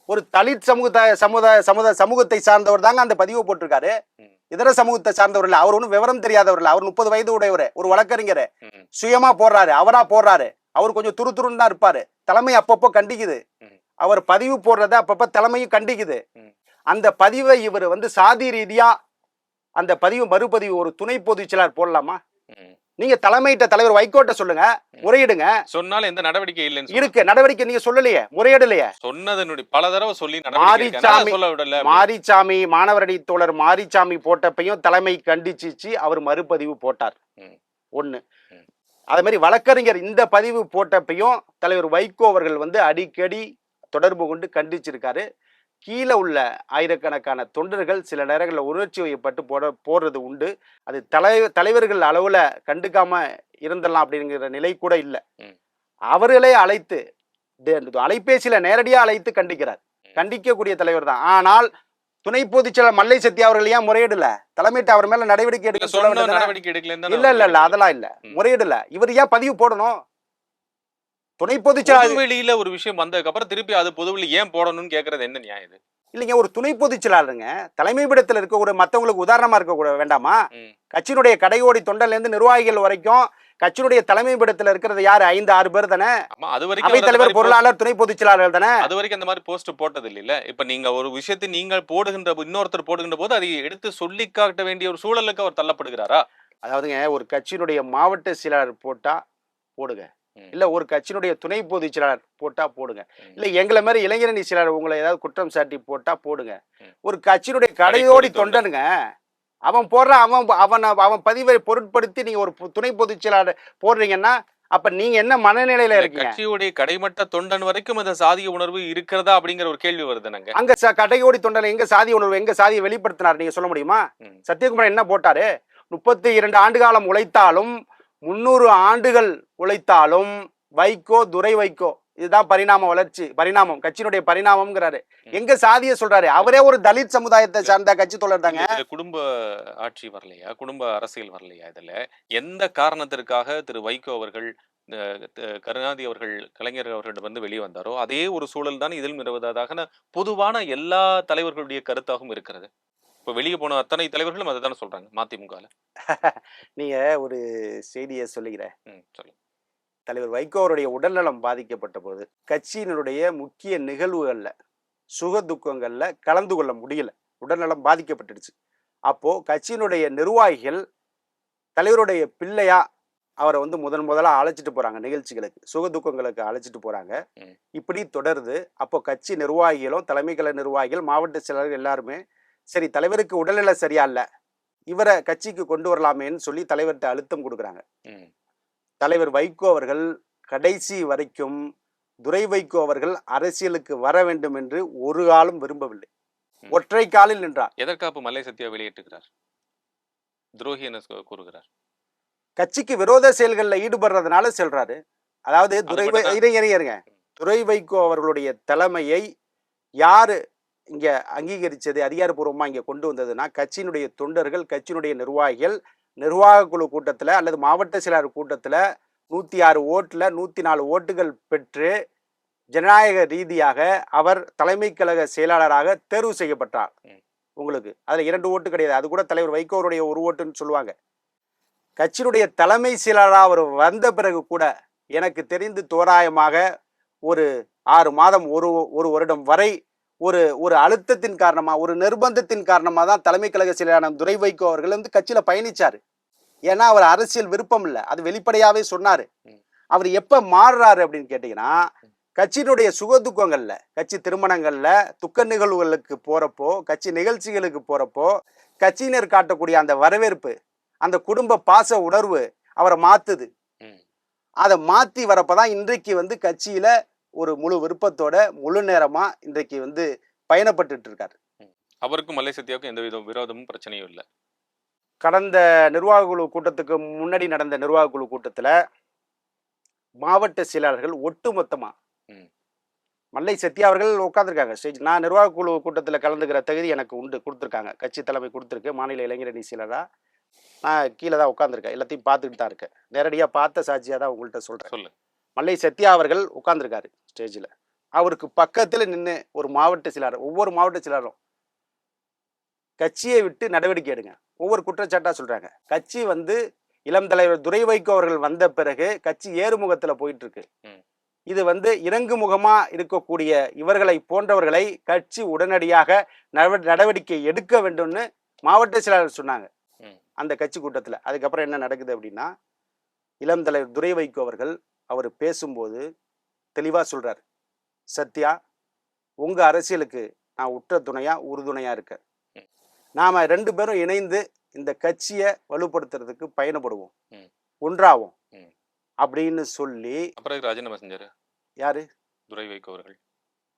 S2: ஒரு தலித் சமூகத்தை சார்ந்தவர் தாங்க அந்த பதிவு போட்டிருக்காரு.
S1: ம்.
S2: இதர சமூகத்தை சார்ந்தவர்கள். அவர் ஒன்றும் விவரம் தெரியாதவர்கள். அவர் 30 வயது உடையவர், ஒரு வழக்கறிஞர்.
S1: ம்.
S2: சுயமா போடுறாரு, அவரா போடுறாரு. அவர் கொஞ்சம் துருதுருன்னு தான் இருப்பாரு. தலைமை அப்பப்போ கண்டிக்குது.
S1: ம்.
S2: அவர் பதிவு போடுறத அப்பப்ப தலைமையும் கண்டிக்குது.
S1: ம்.
S2: அந்த பதிவை இவர் வந்து சாதி ரீதியா அந்த பதிவு மறுபதிவு ஒரு துணை பொதுச் செயலாளர் போடலாமா?
S1: ம்.
S2: நீங்க தலைமையிட்ட தலைவர் வைகோட்ட சொல்லுங்க, முறையிடுங்க.
S1: சொன்னாலும் எந்த நடவடிக்கை இல்லைன்னு
S2: இருக்கு நடவடிக்கை, நீங்க சொல்லலையே, முறையிடலையே.
S1: சொன்னதனுடைய பல தடவை சொல்லி நடவடிக்கை எடுக்க. நான் சொல்ல விடல.
S2: மாரிச்சாமி, மாணவரணி தோழர் மாரிச்சாமி போட்டப்பையும் தலைமை கண்டிச்சிச்சு, அவர் மறுபதிவு போட்டார்.
S1: ம்.
S2: ஒண்ணு.
S1: ம்.
S2: அதே மாதிரி வழக்கறிஞர் இந்த பதிவு போட்டப்பையும் தலைவர் வைகோ அவர்கள் வந்து அடிக்கடி தொடர்பு கொண்டு கண்டிச்சிருக்காரு. கீழே உள்ள ஆயிரக்கணக்கான தொண்டர்கள் சில நேரங்களில் உணர்ச்சி வயப்பட்டு போடுறது உண்டு. அது தலைவர்கள் அளவுல கண்டுக்காம இருந்தலாம் அப்படிங்கிற நிலை கூட இல்லை.
S1: ம்.
S2: அவர்களே அழைத்து அலைபேசியில நேரடியா அழைத்து கண்டிக்கிறார். கண்டிக்கக்கூடிய தலைவர் தான். ஆனால் துணை பொதுச் செயலாளர் மல்லை சத்யா அவர்கள் ஏன் முறையிடல? தலைமையிட்ட அவர் மேல நடவடிக்கை எடுக்க சொல்ல
S1: சொன்ன
S2: வேண்டியதுதானே?
S1: நடவடிக்கை எடுக்கல.
S2: இல்ல அதெல்லாம் இல்ல, முறையிடல. இவர் ஏன் பதிவு போடணும்? துணை பொதுச் செயலாளர்
S1: பொதுவெளியில ஒரு விஷயம் வந்ததுக்கு அப்புறம் திருப்பி அது பொதுவெளி ஏன் போடணும்னு கேக்குறது என்ன நியாயம் இது?
S2: இல்லைங்க, ஒரு துணை பொதுச் செயலாளருங்க தலைமை பீடத்தில் இருக்கக்கூடிய மற்றவங்களுக்கு உதாரணமா இருக்க வேண்டாமா?
S1: ம்.
S2: கட்சியினுடைய கடையோடி தொண்டர்ல இருந்து நிர்வாகிகள் வரைக்கும் கட்சியினுடைய தலைமை பீடத்தில் இருக்கிறது யாரு? 5-6 பேர் தானே.
S1: ஆமா, அது
S2: அவை
S1: வரைக்கும்
S2: தலைவர், பொருளாளர், துணை பொதுச் செயலாளர் தானே.
S1: அது வரைக்கும் அந்த மாதிரி போஸ்ட் போட்டது இல்ல. இப்ப நீங்க ஒரு விஷயத்தை நீங்கள் இன்னொருத்தர் போடுகின்ற போது அதை எடுத்து சொல்லி காட்ட வேண்டிய ஒரு சூழலுக்கு அவர் தள்ளப்படுகிறாரா?
S2: அதாவதுங்க, ஒரு கட்சியினுடைய மாவட்ட செயலாளர் போட்டா போடுங்க,
S1: ம்.
S2: இல்ல ஒரு கட்சியினுடைய துணை பொதுச் செயலாளர் போட்டா போடுங்க,
S1: ம்.
S2: இல்ல எங்களை மாதிரி இளைஞரணி செயலாளர் உங்களை ஏதாவது குற்றம் சாட்டி போட்டா போடுங்க.
S1: ம்.
S2: ஒரு கட்சியினுடைய கடையோடி தொண்டனுங்க, அவன் போடுற அவன் பதிவை பொருட்படுத்தி நீங்க ஒரு துணை பொதுச் செயலாளர் போடுறீங்கன்னா அப்ப நீங்க என்ன மனநிலையில இருக்கீங்க?
S1: கட்சியுடைய கடைமட்ட தொண்டன் வரைக்கும் அந்த சாதிய உணர்வு இருக்கிறதா அப்படிங்கிற ஒரு கேள்வி வருதுனாங்க.
S2: அங்க கடையோடி தொண்டன் எங்க சாதிய உணர்வு, எங்க சாதியை வெளிப்படுத்தினார் நீங்க சொல்ல முடியுமா?
S1: ம்.
S2: சத்யகுமார் என்ன போட்டாரு? 32 ஆண்டு காலம் உழைத்தாலும் 300 ஆண்டுகள் உழைத்தாலும் வைகோ, துரை வைகோ இதுதான் பரிணாமம் கட்சியினுடைய பரிணாமம்ங்கிறாரு. எங்க சாதிய சொல்றாரு? அவரே ஒரு தலித் சமுதாயத்தை சார்ந்த கட்சி தோழர் தாங்க.
S1: இதுல குடும்ப ஆட்சி வரலையா? குடும்ப அரசியல் வரலையா? இதுல எந்த காரணத்திற்காக திரு வைகோ அவர்கள், கருணாநிதி அவர்கள், கலைஞர் அவர்களிடம் வந்து வெளியே வந்தாரோ அதே ஒரு சூழல் தான் இதில் நிலவுவதாக பொதுவான எல்லா தலைவர்களுடைய கருத்தாகவும் இருக்கிறது. இப்ப வெளியே போன அத்தனை தலைவர்களும் அதை தானே சொல்றாங்க மதிமுகல.
S2: நீங்க ஒரு செய்தியை சொல்லுகிறேன்.
S1: சொல்லுங்க.
S2: தலைவர் வைகோ அவருடைய உடல்நலம் பாதிக்கப்பட்ட போது கட்சியினுடைய முக்கிய நிகழ்வுகள்ல சுக துக்கங்கள்ல கலந்து கொள்ள முடியல, உடல்நலம் பாதிக்கப்பட்டுடுச்சு. அப்போ கட்சியினுடைய நிர்வாகிகள் தலைவருடைய பிள்ளையா அவரை வந்து முதலா அழைச்சிட்டு போறாங்க, நிகழ்ச்சிகளுக்கு, சுக துக்கங்களுக்கு அழைச்சிட்டு போறாங்க. இப்படி தொடருது. அப்போ கட்சி நிர்வாகிகளும், தலைமை கழக நிர்வாகிகள், மாவட்ட செயலாளர்கள் எல்லாருமே சரி தலைவருக்கு உடல்நிலை சரியா இல்ல, இவரை கட்சிக்கு கொண்டு வரலாமேன்னு சொல்லி தலைவர்கிட்ட அழுத்தம் கொடுக்குறாங்க. தலைவர் வைகோ அவர்கள் கடைசி வரைக்கும் துரை வைகோ அவர்கள் அரசியலுக்கு வர வேண்டும் என்று ஒரு காலம் விரும்பவில்லை. ஒற்றை காலில் நின்றார்.
S1: எதற்காக மல்லை சத்யா வெளியேற்றுகிறார்? துரோகி என கூறுகிறார்.
S2: கட்சிக்கு விரோத செயல்களில் ஈடுபடுறதுனால சொல்றாரு. அதாவது துரை வைகோ அவர்களுடைய தலைமையை யாரு இங்க அங்கீகரிச்சது, அதிகாரப்பூர்வமா இங்க கொண்டு வந்ததுன்னா கட்சியினுடைய தொண்டர்கள், கட்சியினுடைய நிர்வாகிகள். நிர்வாக குழு கூட்டத்துல அல்லது மாவட்ட செயலாளர் கூட்டத்துல 106 ஓட்டுல 104 ஓட்டுகள் பெற்று ஜனநாயக ரீதியாக அவர் தலைமை கழக செயலாளராக தேர்வு செய்யப்பட்டார். உங்களுக்கு அதுல 2 ஓட்டு கிடையாது, அது கூட தலைவர் வைகோருடைய 1 ஓட்டுன்னு சொல்லுவாங்க. கட்சியினுடைய தலைமை செயலாளராக அவர் வந்த பிறகு கூட எனக்கு தெரிந்து தோராயமாக ஒரு 6 மாதம், ஒரு வருடம் வரை ஒரு ஒரு அழுத்தத்தின் காரணமா, ஒரு நிர்பந்தத்தின் காரணமா தான் தலைமை கழக செயலாளர் துரை வைகோ அவர்கள் வந்து கட்சியில பயணிச்சாரு. ஏன்னா அவர் அரசியல் விருப்பம் இல்ல. அது வெளிப்படையாவே சொன்னாரு.
S1: ம்.
S2: அவர் எப்ப மாறுறாரு அப்படின்னு கேட்டீங்கன்னா, கட்சியினுடைய சுகதுக்கங்கள்ல, கட்சி திருமணங்கள்ல, துக்க நிகழ்வுகளுக்கு போறப்போ, கட்சி நிகழ்ச்சிகளுக்கு போறப்போ, கட்சியினர் காட்டக்கூடிய அந்த வரவேற்பு, அந்த குடும்ப பாச உணர்வு அவரை மாத்துது.
S1: ம்.
S2: அத மாத்தி வரப்பதான் இன்றைக்கு வந்து கட்சியில ஒரு முழு விருப்பத்தோட, முழு நேரமா இன்றைக்கு வந்து பயணப்பட்டுட்டு இருக்காரு.
S1: ம். அவருக்கும் மல்லை சத்யாவுக்கும் எந்தவித விரோதமும் பிரச்சனையும் இல்ல.
S2: கடந்த நிர்வாக குழு கூட்டத்துக்கு முன்னாடி நடந்த நிர்வாக குழு கூட்டத்துல, மாவட்ட செயலாளர்கள் ஒட்டுமொத்தமா
S1: ம்.
S2: மல்லை சத்யா அவர்கள் உட்கார்ந்திருக்காங்க ஸ்டேஜ். நான் நிர்வாக குழு கூட்டத்துல கலந்துக்கிற தகுதி எனக்கு உண்டு, குடுத்துருக்காங்க. கட்சி தலைமை குடுத்துருக்கு. மாநில இளைஞரணி செயலரா. நான் கீழ தான் உட்கார்ந்திருக்கேன். எல்லாத்தையும் பார்த்துக்கிட்டு தான் இருக்கேன். நேரடியா பார்த்த சாட்சியா தான் உங்கள்ட்ட சொல்றேன்.
S1: சொல்லு.
S2: மல்லை சத்யா அவர்கள் உட்கார்ந்திருக்காரு ஸ்டேஜ்ல. அவருக்கு பக்கத்துல நின்னு ஒரு மாவட்ட செயலாளர், ஒவ்வொரு மாவட்ட செயலாளரும் கட்சியை விட்டு நடவடிக்கை எடுங்க. ஒவ்வொரு குற்றச்சாட்டா சொல்றாங்க. கட்சி வந்து இளம் தலைவர் துரை வைகோ அவர்கள் வந்த பிறகு கட்சி ஏறுமுகத்துல போயிட்டு இருக்கு.
S1: ம்.
S2: இது வந்து இறங்கு முகமா இருக்கக்கூடிய இவர்களை போன்றவர்களை கட்சி உடனடியாக நடவடிக்கை எடுக்க வேண்டும்னு மாவட்ட செயலாளர் சொன்னாங்க
S1: ம்.
S2: அந்த கட்சி கூட்டத்துல. அதுக்கப்புறம் என்ன நடக்குது அப்படின்னா, இளம் தலைவர் துரை வைகோ அவர்கள் அவர் பேசும்போது தெளிவா சொல்றாரு. சத்யா, உங்க அரசியலுக்கு நான் உற்ற துணையா உறுதுணையா இருக்கேன்.
S1: ம்.
S2: நாம 2 பேரும் இணைந்து இந்த கட்சியை வலுப்படுத்துறதுக்கு பயணப்படுவோம்.
S1: ம்.
S2: ஒன்றாவோம்
S1: ம்.
S2: அப்படின்னு சொல்லி
S1: அப்புறம் எதுக்கு ராஜினாமா செஞ்சாரு
S2: யாரு?
S1: துரை வைகோ அவர்கள்?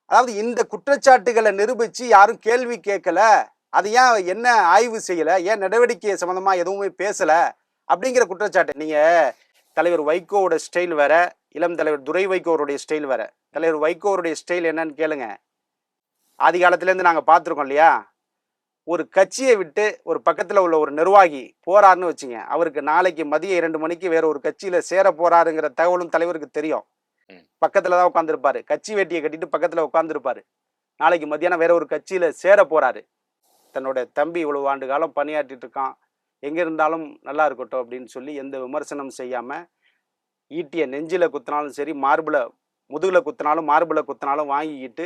S2: அதாவது இந்த குற்றச்சாட்டுகளை நிரூபிச்சு யாரும் கேள்வி கேட்கல. அது ஏன் என்ன ஆய்வு செய்யல? ஏன் நடவடிக்கை சம்பந்தமா எதுவுமே பேசல? அப்படிங்கிற குற்றச்சாட்டு. நீங்க தலைவர் வைகோவோட ஸ்டைல் வேற, இளம் தலைவர் துரை வைகோருடைய ஸ்டைல் வேற. தலைவர் வைகோருடைய ஸ்டைல் என்னன்னு கேளுங்க. ஆதி காலத்துல இருந்து நாங்க பார்த்திருக்கோம் இல்லையா? ஒரு கட்சியை விட்டு ஒரு பக்கத்துல உள்ள ஒரு நிர்வாகி போறாருன்னு வச்சுங்க, அவருக்கு நாளைக்கு மதியம் 2 மணிக்கு வேற ஒரு கட்சியில சேர போறாருங்கிற தகவலும் தலைவருக்கு தெரியும்.
S1: ம்.
S2: பக்கத்துல தான் உட்கார்ந்திருப்பாரு. கட்சி வேட்டியை கட்டிட்டு பக்கத்துல உட்கார்ந்திருப்பாரு. நாளைக்கு மத்தியானம் வேற ஒரு கட்சியில சேர போறாரு. தன்னோட தம்பி இவ்வளவு ஆண்டு காலம் பணியாற்றிட்டு இருக்கான், எங்க இருந்தாலும் நல்லா இருக்கட்டும் அப்படின்னு சொல்லி எந்த விமர்சனம் செய்யாம, ஈட்டிய நெஞ்சில குத்தினாலும் சரி, மார்புல முதுகுல குத்தினாலும் மார்புல குத்தினாலும் வாங்கிக்கிட்டு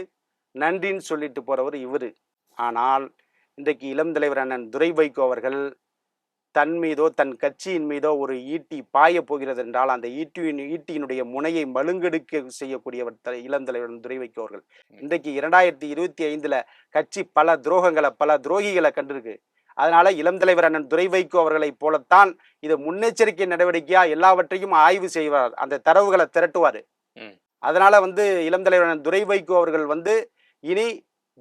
S2: நன்றின்னு சொல்லிட்டு போறவர் இவரு. ஆனால் இன்றைக்கு இளம் தலைவர் அண்ணன் துரை வைகோ அவர்கள் தன் மீதோ தன் கட்சியின் மீதோ ஒரு ஈட்டி பாய போகிறது என்றால் அந்த ஈட்டியினுடைய முனையை மழுங்கெடுக்க செய்யக்கூடியவர் இளம் தலைவர் துரை வைகோ அவர்கள். இன்றைக்கு 2025 கட்சி பல துரோகங்களை பல துரோகிகளை கண்டிருக்கு. அதனால இளம் தலைவர் அண்ணன் துரை வைகோ அவர்களை போலத்தான் இது முன்னெச்சரிக்கை நடவடிக்கையா எல்லாவற்றையும் ஆய்வு செய்வார். அந்த தரவுகளை திரட்டுவாரு. அதனால வந்து இளம் தலைவர் அண்ணன் துரை வைகோ அவர்கள் வந்து இனி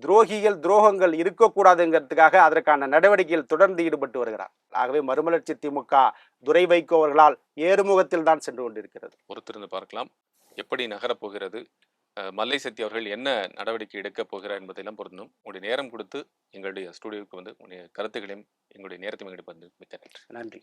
S2: துரோகங்கள் இருக்கக்கூடாதுங்கிறதுக்காக அதற்கான நடவடிக்கையில் தொடர்ந்து ஈடுபட்டு வருகிறார். ஆகவே மறுமலர்ச்சி திமுக துரை வைகோ அவர்களால் ஏறுமுகத்தில் தான் சென்று கொண்டிருக்கிறது.
S1: பொறுத்திருந்து பார்க்கலாம் எப்படி நகரப்போகிறது, மல்லை சத்யா அவர்கள் என்ன நடவடிக்கை எடுக்கப் போகிறார் என்பதையெல்லாம் பொருந்தும். உங்களுடைய நேரம் கொடுத்து எங்களுடைய ஸ்டுடியோவுக்கு வந்து உங்களுடைய கருத்துக்களையும் எங்களுடைய நேரத்தையும் எங்களுக்கு வந்து மிக்க நன்றி.
S2: நன்றி.